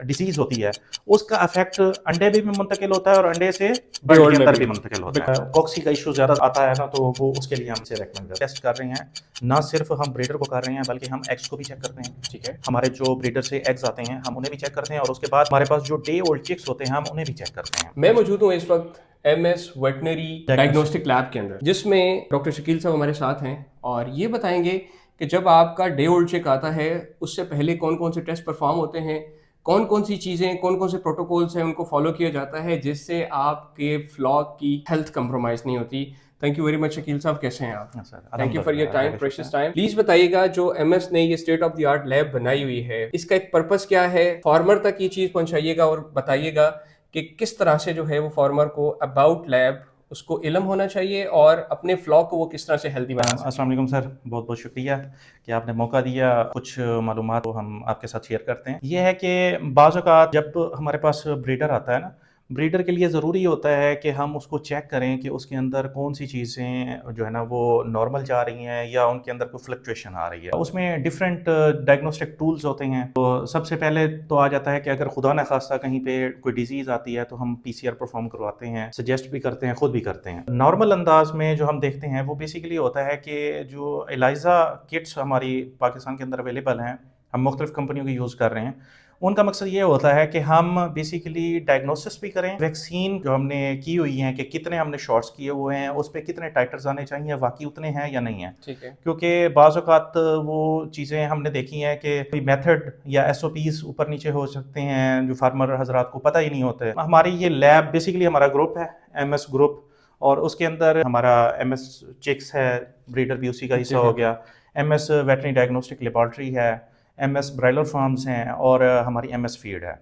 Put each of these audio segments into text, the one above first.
Disease होती है उसका इफेक्ट अंडे भी मुंतकिल होता है और अंडे से बर्ड के अंदर भी मुंतकिल होता है। कॉक्सी का इशू ज़्यादा आता है ना, तो वो उसके लिए हम इसे रेकमेंड करते हैं। टेस्ट कर रहे हैं, ना सिर्फ हम ब्रीडर को कर रहे हैं बल्कि हम एग्स को भी चेक करते हैं। ठीक है, हमारे जो ब्रीडर से एग्स आते हैं हम उन्हें भी चेक करते हैं, और उसके बाद हमारे पास जो डे ओल्ड चिक्स होते हैं हम उन्हें भी चेक करते हैं। मैं मौजूद हूँ इस वक्त MS वेटनरी डायग्नोस्टिक लैब के अंदर, जिसमें डॉक्टर शकील साहब हमारे साथ हैं और ये बताएंगे कि जब आपका डे ओल्ड चिक आता है उससे पहले कौन कौन से टेस्ट परफॉर्म होते हैं, कौन कौन सी चीज़ें, कौन कौन से प्रोटोकॉल्स हैं उनको फॉलो किया जाता है जिससे आपके फ्लॉक की हेल्थ कंप्रोमाइज़ नहीं होती। Thank you very much Shakeel साहब, कैसे हैं आप? Thank you for your time, precious time. Please बताइएगा, जो MS ने ये state of the art lab बनाई हुई है इसका एक पर्पस क्या है, फार्मर तक ये चीज़ पहुंचाइएगा और बताइएगा कि किस तरह से जो है वो फार्मर को अबाउट लैब उसको इल्म होना चाहिए और अपने फ्लॉक को वो किस तरह से हेल्दी बना सकते हैं। अस्सलाम वालेकुम सर, बहुत बहुत शुक्रिया कि आपने मौका दिया। कुछ मालूमात को हम आपके साथ शेयर करते हैं। ये है कि बाज़ औक़ात जब हमारे पास ब्रीडर आता है ना, ब्रीडर के लिए ज़रूरी होता है कि हम उसको चेक करें कि उसके अंदर कौन सी चीज़ें जो है ना वो नॉर्मल जा रही हैं या उनके अंदर कोई फ्लक्चुएशन आ रही है। उसमें डिफरेंट डायग्नोस्टिक टूल्स होते हैं। तो सबसे पहले तो आ जाता है कि अगर खुदा न खास्ता कहीं पे कोई डिजीज़ आती है तो हम PCR परफॉर्म करवाते हैं, सजेस्ट भी करते हैं, खुद भी करते हैं। नॉर्मल अंदाज में जो हम देखते हैं वो बेसिकली होता है कि जो एलाइजा किट्स हमारी पाकिस्तान के अंदर अवेलेबल हैं, हम मुख्तलिफ कंपनियों की यूज़ कर रहे हैं। उनका मकसद ये होता है कि हम बेसिकली डायग्नोसिस भी करें, वैक्सीन जो हमने की हुई हैं कि कितने हमने शॉट्स किए हुए हैं, उस पे कितने टाइटर्स आने चाहिए, वाकई उतने हैं या नहीं है। ठीक है, क्योंकि बाज़ औक़ात वो चीज़ें हमने देखी हैं कि कोई मेथड या SOPs ऊपर नीचे हो सकते हैं जो फार्मर हजरात को पता ही नहीं होते। हमारी ये लैब बेसिकली हमारा ग्रुप है, MS ग्रुप, और उसके अंदर हमारा MS चिक्स है, ब्रीडर भी उसी का हिस्सा हो गया, MS वेटरनरी डायग्नोस्टिक लेबॉर्ट्री है, MS ब्रायलर फार्म्स हैं और हमारी MS फीड है।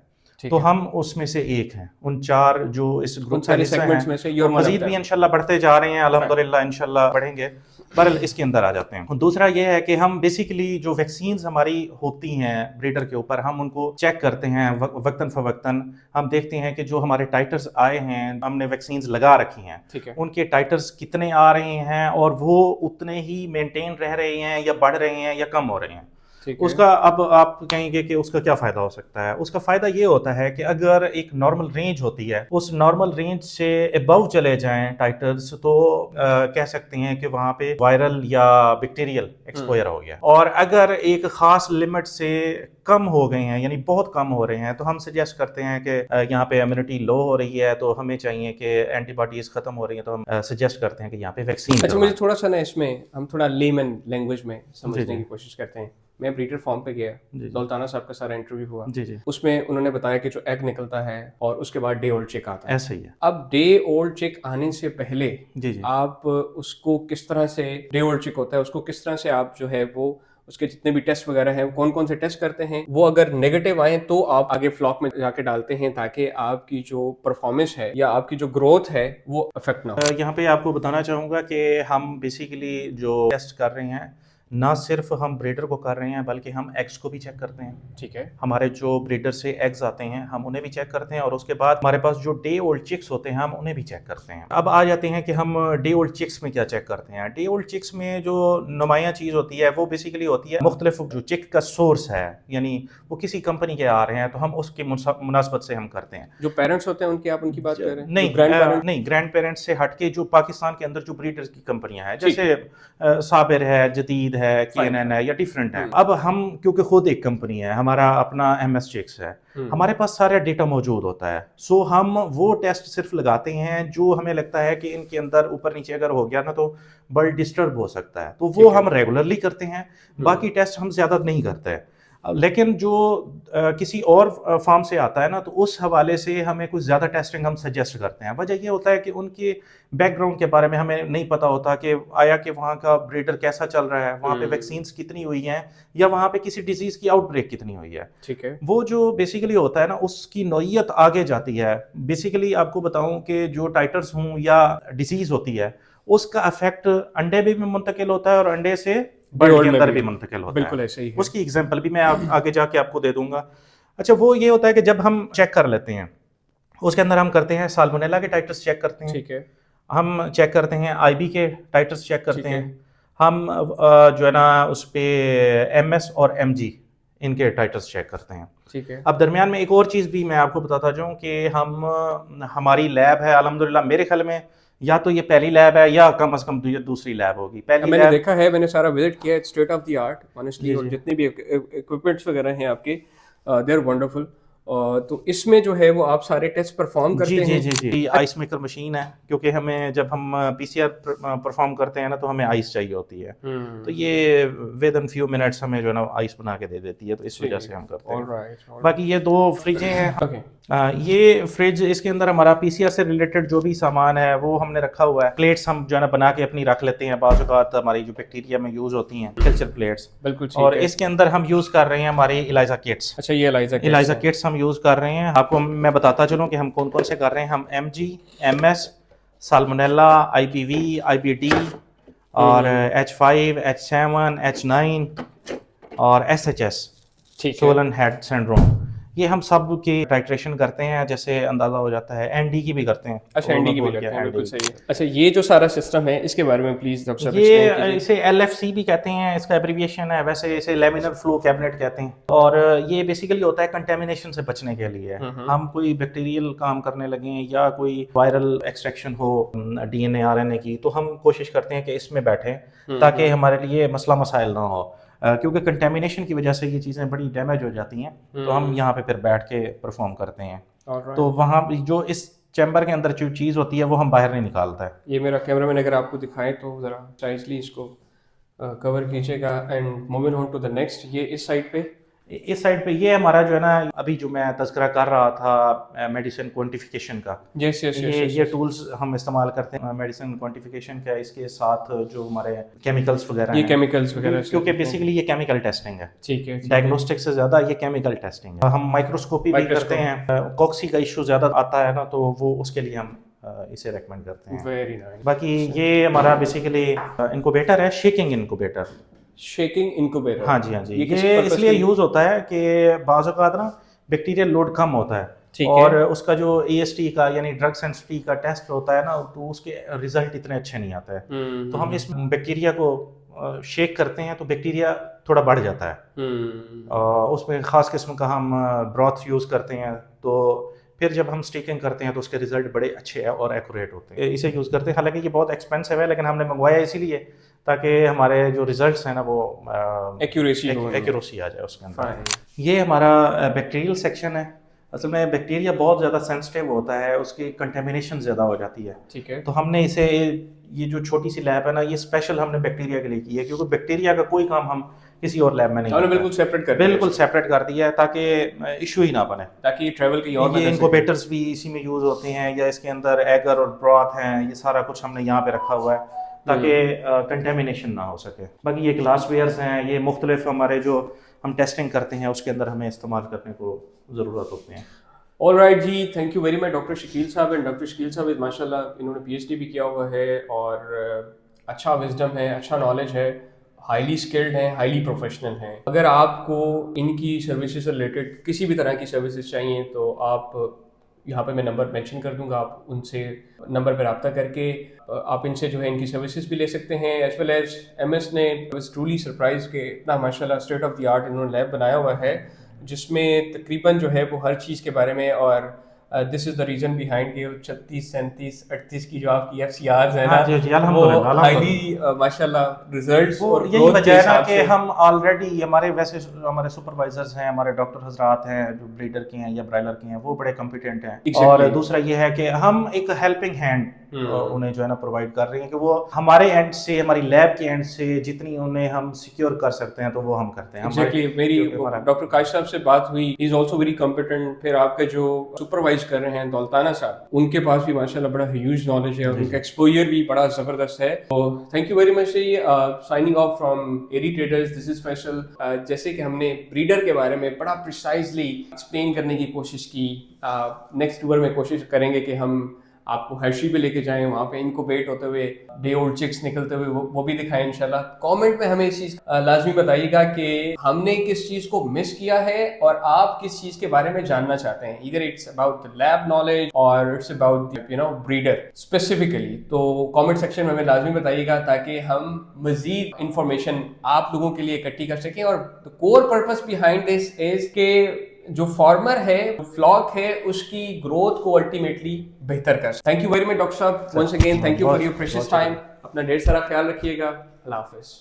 तो हम उसमें से एक हैं, उन 4 जो इस ग्रुप का हिस्सा हैं, और मजीद भी इंशाल्लाह बढ़ते जा रहे हैं, अल्हम्दुलिल्लाह इंशाल्लाह बढ़ेंगे। बहरहाल इसके अंदर आ जाते हैं। दूसरा ये है कि हम बेसिकली जो वैक्सीन्स हमारी होती हैं ब्रीडर के ऊपर, हम उनको चेक करते हैं वक्तन फवक्तन। हम देखते हैं कि जो हमारे टाइटर्स आए हैं, हमने वैक्सीन्स लगा रखी हैं, उनके टाइटर्स कितने आ रहे हैं और वो उतने ही मेंटेन रह रहे हैं या बढ़ रहे हैं या कम हो रहे हैं। उसका अब आप कहेंगे कि उसका क्या फ़ायदा हो सकता है। उसका फ़ायदा ये होता है कि अगर एक नॉर्मल रेंज होती है, उस नॉर्मल रेंज से अबव चले जाएं टाइटर्स, तो कह सकते हैं कि वहाँ पे वायरल या बैक्टीरियल एक्सपोजर हो गया। और अगर एक ख़ास लिमिट से कम हो गए हैं, यानी बहुत कम हो रहे हैं, तो हम सजेस्ट करते हैं कि यहाँ पे इम्यूनिटी लो हो रही है, तो हमें चाहिए कि एंटीबॉडीज़ ख़त्म हो रही है, तो हम सजेस्ट करते हैं कि यहाँ पे वैक्सीन। अच्छा, मुझे थोड़ा सा ना इसमें हम थोड़ा लेमन लैंग्वेज में समझने की कोशिश करते हैं। मैं ब्रीडर फार्म पे गया, दौलताना साहब का सारा इंटरव्यू हुआ, उसमें उन्होंने बताया कि जो एग निकलता है और उसके बाद डे ओल्ड चिक आता है। ऐसा ही है। अब डे ओल्ड चिक आने से पहले आप उसको किस तरह से, डे ओल्ड चिक होता है उसको किस तरह से आप जो है वो उसके जितने भी टेस्ट वगैरह हैं, कौन कौन से टेस्ट करते हैं, वो अगर नेगेटिव आए तो आप आगे फ्लॉक में जाके डालते हैं ताकि आपकी जो परफॉर्मेंस है या आपकी जो ग्रोथ है वो अफेक्ट ना हो। यहाँ पे आपको बताना चाहूँगा कि हम बेसिकली जो टेस्ट कर रहे हैं, ना सिर्फ हम ब्रीडर को कर रहे हैं बल्कि हम एग्स को भी चेक करते हैं। ठीक है, हमारे जो ब्रीडर से एग्स आते हैं हम उन्हें भी चेक करते हैं, और उसके बाद हमारे पास जो डे ओल्ड चिक्स होते हैं हम उन्हें भी चेक करते हैं। अब आ जाते हैं कि हम डे ओल्ड चिक्स में क्या चेक करते हैं। डे ओल्ड चिक्स में जो नुमाया चीज़ होती है वो बेसिकली होती है मुख्तलिफ जो चिक का सोर्स है, यानी वो किसी कंपनी के आ रहे हैं तो हम उसकी मुनासबत से हम करते हैं। जो पेरेंट्स होते हैं उनकी आप उनकी बात कर रहे हैं? नहीं, ग्रैंड पेरेंट्स से हटके जो पाकिस्तान के अंदर जो ब्रीडर्स की कंपनियां हैं, जैसे साबिर है, जदीद है, KNN है, या डिफरेंट है। अब हम क्योंकि खुद एक कंपनी है, हमारा अपना MS चिक्स है, हमारे पास सारा डेटा मौजूद होता है। सो हम वो टेस्ट सिर्फ लगाते हैं जो हमें लगता है कि इनके अंदर ऊपर नीचे अगर हो गया ना तो बल्ड डिस्टर्ब हो सकता है, तो वो हम रेगुलरली करते हैं। बाकी टेस्ट हम ज्यादा नहीं करते हैं। लेकिन जो किसी और फार्म से आता है ना, तो उस हवाले से हमें कुछ ज़्यादा टेस्टिंग हम सजेस्ट करते हैं। वजह ये होता है कि उनके बैकग्राउंड के बारे में हमें नहीं पता होता कि आया कि वहाँ का ब्रीडर कैसा चल रहा है, वहाँ पे वैक्सीन्स कितनी हुई हैं, या वहाँ पे किसी डिजीज़ की आउटब्रेक कितनी हुई है। ठीक है, वो जो बेसिकली होता है ना, उसकी नौइयत आगे जाती है। बेसिकली आपको बताऊं कि जो टाइटर्स हों या डिजीज़ होती है, उसका इफेक्ट अंडे में भी मुंतकिल होता है और अंडे से बर्ड के अंदर भी मुंतकिल होता है। बिल्कुल ऐसे ही है। उसकी एग्जांपल भी मैं आगे जाके आपको दे दूंगा। अच्छा, वो ये होता है कि जब हम चेक कर लेते हैं, उसके अंदर हम करते हैं साल्मोनेला के टाइटर्स चेक करते हैं, ठीक है, हम चेक करते हैं IB के टाइटर्स चेक करते हैं, हम जो है ना उस पे MS और MG ان کے ٹائٹرز چیک کرتے ہیں. ٹھیک ہے. اب درمیان میں ایک اور چیز بھی میں آپ کو بتاتا جاؤں کہ ہماری لیب ہے الحمدللہ، میرے خیال میں یا تو یہ پہلی لیب ہے یا کم از کم دوسری لیب ہوگی. پہلی میں نے لیب دیکھا ہے، میں نے سارا وزٹ کیا ہے، state of the art honestly, جی اور جی جتنے بھی اکوپمنٹس وغیرہ ہیں آپ کے دے آر ونڈرفل. تو اس میں جو ہے وہ آپ سارے ٹیسٹ پرفارم جی کرتے جی ہیں. جی جی آئس میکر مشین ہے، کیونکہ ہمیں جب ہم پی سی آر پرفارم کرتے ہیں نا تو ہمیں آئس چاہیے ہوتی ہے، تو یہ ود ان فیو منٹس ہمیں جو ہے نا آئس بنا کے دے دیتی ہے، تو اس وجہ سے ہم کرتے ہیں. باقی یہ 2 فریجیں ہیں. یہ فریج اس کے اندر ہمارا پی سی آر سے ریلیٹڈ جو بھی سامان ہے وہ ہم نے رکھا ہوا ہے. پلیٹس ہم جو ہے نا بنا کے اپنی رکھ لیتے ہیں، بعض اوقات ہماری جو بیکٹیریا میں یوز ہوتی ہیں کلچر پلیٹس. بالکل اور اس کے اندر ہم یوز کر رہے ہیں ہماری ایلائزا کٹس. اچھا، یہ ایلائزا کٹس ہم یوز کر رہے ہیں. آپ کو میں بتاتا چلوں کہ ہم کون کون سے کر رہے ہیں. ہم M G, M S, Salmonella, آئی پی وی، آئی پی ڈی اور H5، H7، H9 اور SHS سولن ہیڈ سنڈروم. یہ ہم سب کی ٹائٹریشن کرتے ہیں، جیسے اندازہ ہو جاتا ہے. این ڈی کی بھی کرتے ہیں. اچھا، این ڈی کی بھی کرتے ہیں، بالکل صحیح. اچھا، یہ جو سارا سسٹم ہے اس کے بارے میں پلیز ڈاکٹر صاحب یہ ایکسپلین کیجیے. اسے ایل ایف سی بھی کہتے ہیں، اس کا ایبریویشن ہے. ویسے اسے لیمینر فلو کیبنٹ کہتے ہیں، اور یہ بیسیکلی ہوتا ہے کنٹامینیشن سے بچنے کے لیے. ہم کوئی بیکٹیریل کام کرنے لگیں یا کوئی وائرل ایکسٹریکشن ہو D N A R N A کی، تو ہم کوشش کرتے ہیں کہ اس میں بیٹھیں تاکہ ہمارے لیے مسئلہ مسائل نہ ہو، کیونکہ کنٹامینیشن کی وجہ سے یہ چیزیں بڑی ڈیمیج ہو جاتی ہیں. تو ہم یہاں پہ پھر بیٹھ کے پرفارم کرتے ہیں. تو وہاں جو اس چیمبر کے اندر جو چیز ہوتی ہے وہ ہم باہر نہیں نکالتا ہے. یہ میرا کیمرہ مین اگر آپ کو دکھائیں تو ذرا چائسلی اس کو کور کیجیے گا. And moving on to the next, یہ اس سائڈ پہ، اس سائڈ پہ یہ ہمارا جو ہے نا ابھی جو میں تذکرہ کر رہا تھا میڈیسن کوانٹیفیکیشن کا، یہ ٹولز ہم استعمال کرتے ہیں میڈیسن کوانٹیفیکیشن کا. اس کے ساتھ جو ہمارے کیمیکلز وغیرہ ہیں، یہ کیمیکلز وغیرہ، کیونکہ بیسیکلی یہ کیمیکل ٹیسٹنگ ہے. ٹھیک ہے، ڈائگنوسٹک سے زیادہ یہ کیمیکل ٹیسٹنگ ہے. ہم مائکروسکوپی بھی کرتے ہیں. کوکسی کا ایشو زیادہ آتا ہے نا، تو وہ اس کے لیے ہم اسے ریکمینڈ کرتے ہیں. Very nice. باقی یہ ہمارا بیسیکلی انکوبیٹر ہے، شیکنگ انکوبیٹر. شیکنگ انکوبیٹر، ہاں جی ہاں جی. یہ اس لیے یوز ہوتا ہے کہ بعض اوقات نا بیکٹیریل لوڈ کم ہوتا ہے، اور اس کا جو اے ایس ٹی کا یعنی ڈرگ سینسٹی کا ٹیسٹ ہوتا ہے نا، تو اس کے ریزلٹ اتنے اچھے نہیں آتے ہیں. تو ہم اس بیکٹیریا کو شیک کرتے ہیں تو بیکٹیریا تھوڑا بڑھ جاتا ہے. اس میں خاص قسم کا ہم براتھ یوز کرتے ہیں. تو پھر جب ہم اسٹیکنگ کرتے ہیں تو اس کے ریزلٹ بڑے اچھے اور ایکوریٹ ہوتے ہیں. اسے یوز کرتے ہیں. حالانکہ یہ بہت ایکسپینسو ہے، لیکن ہم نے منگوایا اسی لیے تاکہ ہمارے جو ریزلٹس ہیں نا وہ ایکوریسی آ جائے اس کے اندر. یہ ہمارا بیکٹیریل سیکشن ہے. اصل میں بیکٹیریا بہت زیادہ سینسٹیو ہوتا ہے، اس کی کنٹامینیشن زیادہ ہو جاتی ہے. ٹھیک ہے. تو ہم نے اسے یہ جو چھوٹی سی لیب ہے نا، یہ اسپیشل ہم نے بیکٹیریا کے لیے کی ہے، کیونکہ بیکٹیریا کا کوئی کام ہم کسی اور لیب میں نہیں کرتے. بالکل سیپریٹ کر دیا ہے تاکہ ایشو ہی نہ بنے، تاکہ یہ ٹریول کی اور یہ انکوبیٹرز بھی اسی میں یوز ہوتے ہیں، یا اس کے اندر ایگر اور براتھ ہیں، یہ سارا کچھ ہم نے یہاں پہ رکھا ہوا ہے تاکہ کنٹامینیشن نہ ہو سکے. باقی یہ گلاس ویئرز ہیں، یہ مختلف ہمارے جو ہم ٹیسٹنگ کرتے ہیں اس کے اندر ہمیں استعمال کرنے کو ضرورت ہوتے ہیں. آل رائٹ جی، thank you very much doctor Shakeel صاحب. اینڈ ڈاکٹر شکیل صاحب ماشاء اللہ انہوں نے پی ایچ ڈی بھی کیا ہوا ہے، اور اچھا وزڈم ہے، اچھا نالج ہے، ہائیلی اسکلڈ ہیں، ہائیلی پروفیشنل ہیں. اگر آپ کو ان کی سروسز سے ریلیٹڈ کسی بھی طرح کی سروسز چاہیے تو آپ یہاں پہ میں نمبر مینشن کر دوں گا، آپ ان سے نمبر پہ رابطہ کر کے آپ ان سے جو ہے ان کی سروسز بھی لے سکتے ہیں. As well as M S نے واز ٹرولی سرپرائز کہ اتنا ماشاء اللہ اسٹیٹ آف دی آرٹ انہوں نے لیب بنایا ہوا ہے، جس میں تقریباً جو ہے وہ ہر چیز کے بارے میں، اور دس از دا ریزن بیہائنڈ کہ 36، 37، 38 کی جو آپ کی ایف سی آرز ہیں نا، وہ ہائیلی ماشاء اللہ ریزلٹس. اور یہی وجہ ہے نا کہ ہم آلریڈی ہمارے سپروائزرز ہیں، ہمارے ڈاکٹر حضرات ہیں جو بریڈر کے ہیں یا برائلر کے ہیں، وہ بڑے کمپیٹنٹ ہیں. اور دوسرا یہ ہے کہ ہم ایک ہیلپنگ ہینڈ انہیں جو ہے نا پرووائڈ کر رہے ہیں، کہ وہ ہمارے اینڈ سے، ہماری لیب کے اینڈ سے جتنی انہیں ہم سیکیور کر سکتے ہیں تو وہ ہم کرتے ہیں. میری ڈاکٹر کاش صاحب سے بات ہوئی، ہی از آلسو ویری کمپیٹنٹ. پھر آپ کے جو سپروائز کر رہے ہیں دولتانہ صاحب، ان کے پاس بھی ماشاء اللہ بڑا ہیوج نالج ہے، اور ان کا ایکسپوجر بھی بڑا زبردست ہے. تو thank you very much. Signing off from Airy Traders, this is special. جیسے کہ ہم نے بریڈر کے بارے میں بڑا پریسائزلی ایکسپلین کرنے کی کوشش کی، نیکسٹ ٹور میں کوشش کریں گے کہ ہم آپ کو ہرشی پہ لے کے جائیں, وہاں پہ انکوبیٹ ہوتے ہوئے ڈے اولڈ چکس نکلتے ہوئے وہ بھی دکھائیں انشاءاللہ. کامنٹ میں ہمیں اس چیز لازمی بتائیے گا کہ ہم نے کس چیز کو مس کیا ہے اور آپ کس چیز کے بارے میں جاننا چاہتے ہیں. either it's about the lab knowledge or it's about the breeder specifically. تو کامنٹ سیکشن میں ہمیں لازمی بتائیے گا تاکہ ہم مزید انفارمیشن آپ لوگوں کے لیے اکٹھی کر سکیں. اور کور پرپس بیہائنڈ دس از کہ جو فارمر ہے, فلاک ہے, اس کی گروتھ کو الٹیمیٹلی بہتر کر. Thank you very much doctor صاحب, once again thank you for your precious time. اپنا ڈھیر سارا خیال رکھیے گا. اللہ حافظ.